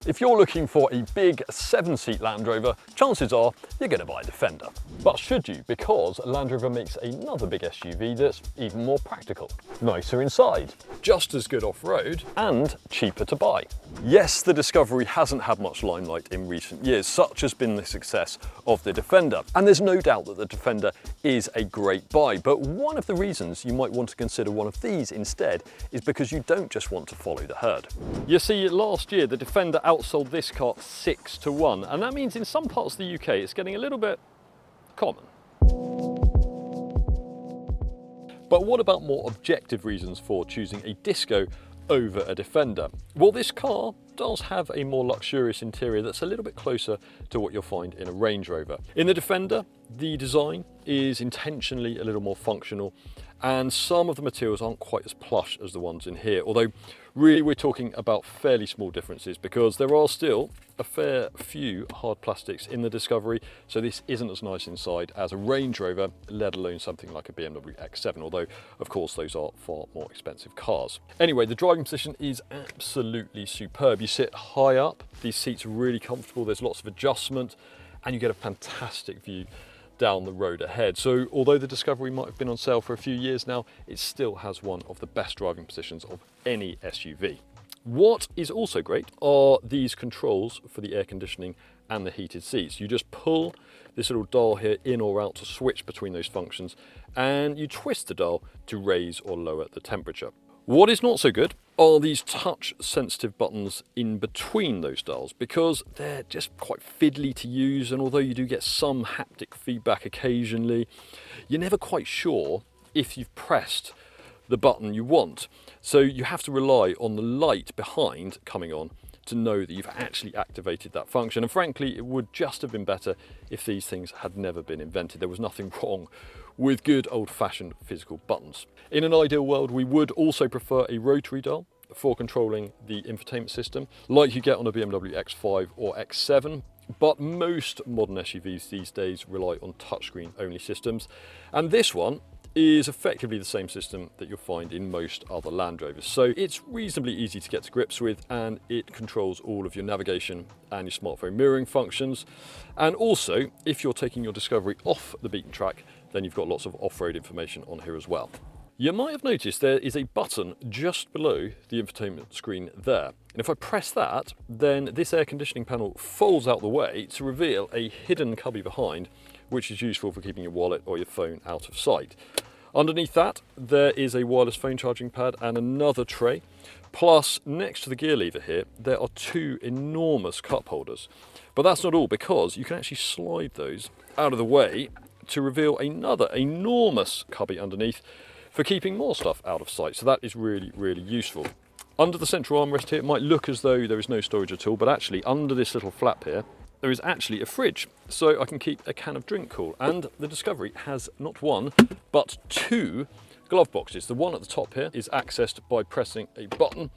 If you're looking for a big 7-seat Land Rover, chances are you're going to buy a Defender. But should you? Because Land Rover makes another big SUV that's even more practical, nicer inside, just as good off-road, and cheaper to buy. Yes, the Discovery hasn't had much limelight in recent years, such has been the success of the Defender. And there's no doubt that the Defender is a great buy, but one of the reasons you might want to consider one of these instead is because you don't just want to follow the herd. You see, last year the Defender outsold this car 6-1, and that means in some parts of the UK it's getting a little bit common. But what about more objective reasons for choosing a Disco over a Defender? Well, this car does have a more luxurious interior that's a little bit closer to what you'll find in a Range Rover. In the Defender, the design is intentionally a little more functional, and some of the materials aren't quite as plush as the ones in here, although really we're talking about fairly small differences because there are still a fair few hard plastics in the Discovery, so this isn't as nice inside as a Range Rover, let alone something like a BMW X7, although of course those are far more expensive cars. Anyway, the driving position is absolutely superb. You sit high up, these seats are really comfortable, there's lots of adjustment, and you get a fantastic view down the road ahead. So although the Discovery might have been on sale for a few years now, it still has one of the best driving positions of any SUV. What is also great are these controls for the air conditioning and the heated seats. You just pull this little dial here in or out to switch between those functions, and you twist the dial to raise or lower the temperature. What is not so good are these touch sensitive buttons in between those dials, because they're just quite fiddly to use, and although you do get some haptic feedback occasionally, you're never quite sure if you've pressed the button you want. So you have to rely on the light behind coming on to know that you've actually activated that function. And frankly, it would just have been better if these things had never been invented. There was nothing wrong with good old-fashioned physical buttons. In an ideal world, we would also prefer a rotary dial for controlling the infotainment system, like you get on a BMW X5 or X7, but most modern SUVs these days rely on touchscreen only systems, and this one is effectively the same system that you'll find in most other Land Rovers. So it's reasonably easy to get to grips with, and it controls all of your navigation and your smartphone mirroring functions. And also, if you're taking your Discovery off the beaten track, then you've got lots of off-road information on here as well. You might have noticed there is a button just below the infotainment screen there. And if I press that, then this air conditioning panel folds out the way to reveal a hidden cubby behind, which is useful for keeping your wallet or your phone out of sight. Underneath that, there is a wireless phone charging pad and another tray. Plus, next to the gear lever here, there are two enormous cup holders. But that's not all, because you can actually slide those out of the way to reveal another enormous cubby underneath for keeping more stuff out of sight. So that is really, really useful. Under the central armrest here, it might look as though there is no storage at all, but actually under this little flap here, there is actually a fridge, so I can keep a can of drink cool. And the Discovery has not one, but two glove boxes. The one at the top here is accessed by pressing a button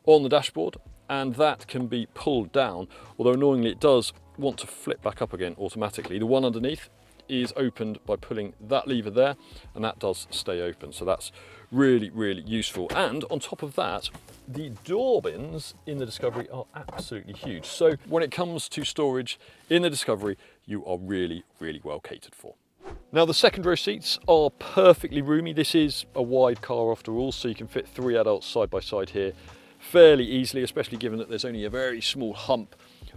on the dashboard, and that can be pulled down, although annoyingly it does want to flip back up again automatically. The one underneath is opened by pulling that lever there, and that does stay open, so that's really, really useful. And on top of that, the door bins in the Discovery are absolutely huge. So when it comes to storage in the Discovery, you are really, really well catered for. Now, the second row seats are perfectly roomy. This is a wide car after all, so you can fit 3 adults side by side here fairly easily, especially given that there's only a very small hump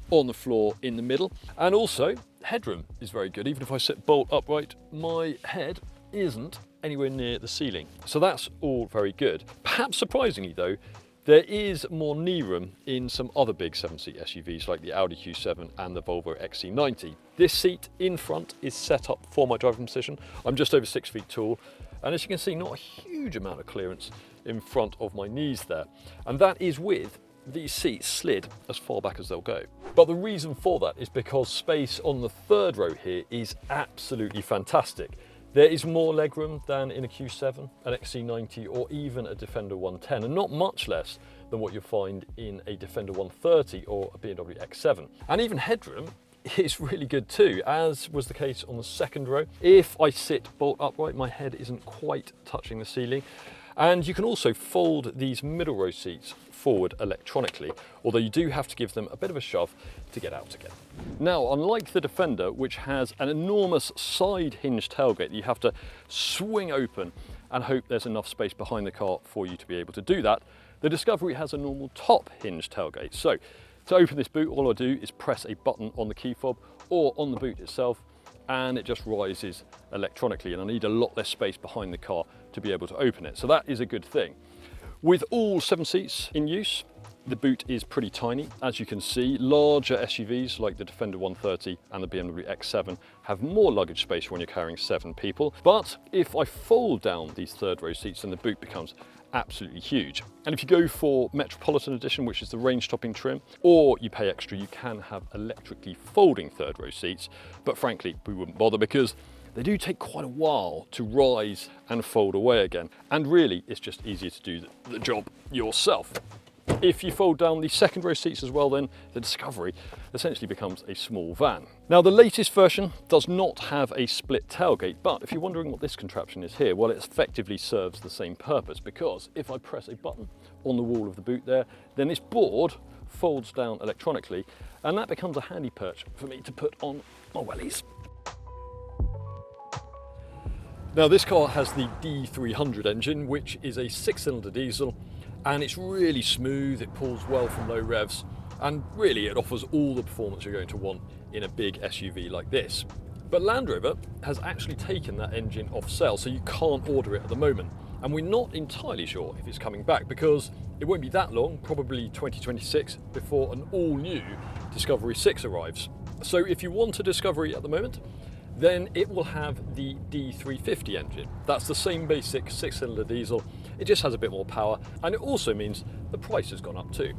on the floor in the middle. And also, headroom is very good. Even if I sit bolt upright, my head isn't anywhere near the ceiling. So that's all very good. Perhaps surprisingly though, there is more knee room in some other big 7-seat SUVs like the Audi Q7 and the Volvo XC90. This seat in front is set up for my driving position. I'm just over 6 feet tall, and as you can see, not a huge amount of clearance in front of my knees there. And that is with these seats slid as far back as they'll go. But the reason for that is because space on the third row here is absolutely fantastic. There is more legroom than in a Q7, an XC90 or even a Defender 110, and not much less than what you'll find in a Defender 130 or a BMW X7. And even headroom is really good too, as was the case on the second row. If I sit bolt upright, my head isn't quite touching the ceiling. And you can also fold these middle row seats forward electronically, although you do have to give them a bit of a shove to get out again. Now, unlike the Defender, which has an enormous side hinge tailgate that you have to swing open and hope there's enough space behind the car for you to be able to do that, the Discovery has a normal top hinge tailgate. So to open this boot, all I do is press a button on the key fob or on the boot itself, and it just rises electronically, and I need a lot less space behind the car to be able to open it. So that is a good thing. With all 7 seats in use, the boot is pretty tiny. As you can see, larger SUVs like the Defender 130 and the BMW X7 have more luggage space when you're carrying 7 people. But if I fold down these third row seats, then the boot becomes absolutely huge. And if you go for Metropolitan Edition, which is the range topping trim, or you pay extra, you can have electrically folding third row seats. But frankly, we wouldn't bother because they do take quite a while to rise and fold away again. And really, it's just easier to do the job yourself. If you fold down the second row seats as well, then the Discovery essentially becomes a small van. Now, the latest version does not have a split tailgate, but if you're wondering what this contraption is here, well, it effectively serves the same purpose, because if I press a button on the wall of the boot there, then this board folds down electronically, and that becomes a handy perch for me to put on my wellies. Now, this car has the D300 engine, which is a 6-cylinder diesel, and it's really smooth, it pulls well from low revs, and really it offers all the performance you're going to want in a big SUV like this. But Land Rover has actually taken that engine off sale, so you can't order it at the moment. And we're not entirely sure if it's coming back, because it won't be that long, probably 2026, before an all-new Discovery 6 arrives. So if you want a Discovery at the moment, then it will have the D350 engine. That's the same basic 6-cylinder diesel, it just has a bit more power, and it also means the price has gone up too.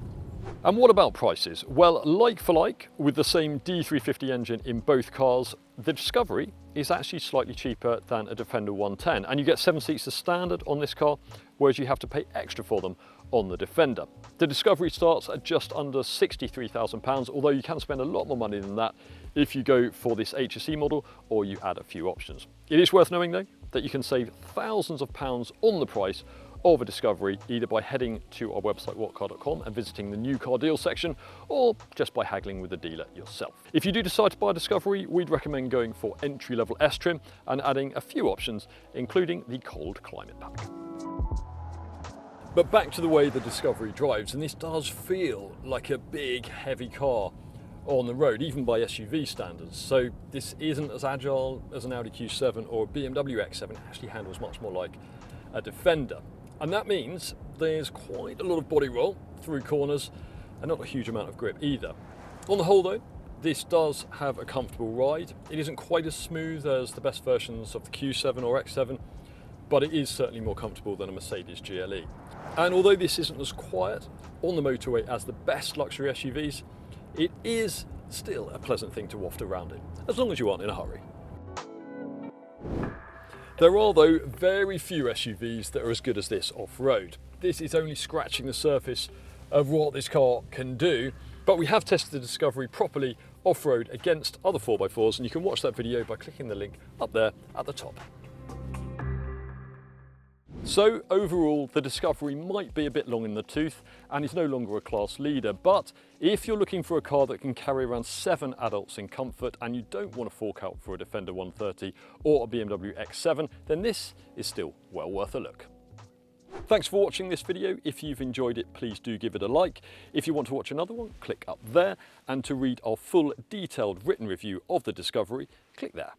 And what about prices? Well, like for like, with the same D350 engine in both cars, the Discovery is actually slightly cheaper than a Defender 110, and you get 7 seats as standard on this car, whereas you have to pay extra for them on the Defender. The Discovery starts at just under £63,000, although you can spend a lot more money than that if you go for this HSE model or you add a few options. It is worth knowing though that you can save thousands of pounds on the price of a Discovery, either by heading to our website whatcar.com and visiting the new car deal section, or just by haggling with the dealer yourself. If you do decide to buy a Discovery, we'd recommend going for entry-level S trim and adding a few options, including the cold climate pack. But back to the way the Discovery drives, and this does feel like a big, heavy car on the road, even by SUV standards. So this isn't as agile as an Audi Q7 or a BMW X7. It actually handles much more like a Defender. And that means there's quite a lot of body roll through corners and not a huge amount of grip either. On the whole though, this does have a comfortable ride. It isn't quite as smooth as the best versions of the Q7 or X7, but it is certainly more comfortable than a Mercedes GLE. And although this isn't as quiet on the motorway as the best luxury SUVs, it is still a pleasant thing to waft around in, as long as you aren't in a hurry. There are, though, very few SUVs that are as good as this off-road. This is only scratching the surface of what this car can do, but we have tested the Discovery properly off-road against other 4x4s, and you can watch that video by clicking the link up there at the top. So overall, the Discovery might be a bit long in the tooth and is no longer a class leader, but if you're looking for a car that can carry around 7 adults in comfort and you don't want to fork out for a Defender 130 or a BMW X7, then this is still well worth a look. Thanks for watching this video. If you've enjoyed it, please do give it a like. If you want to watch another one, click up there, and to read our full detailed written review of the Discovery, click there.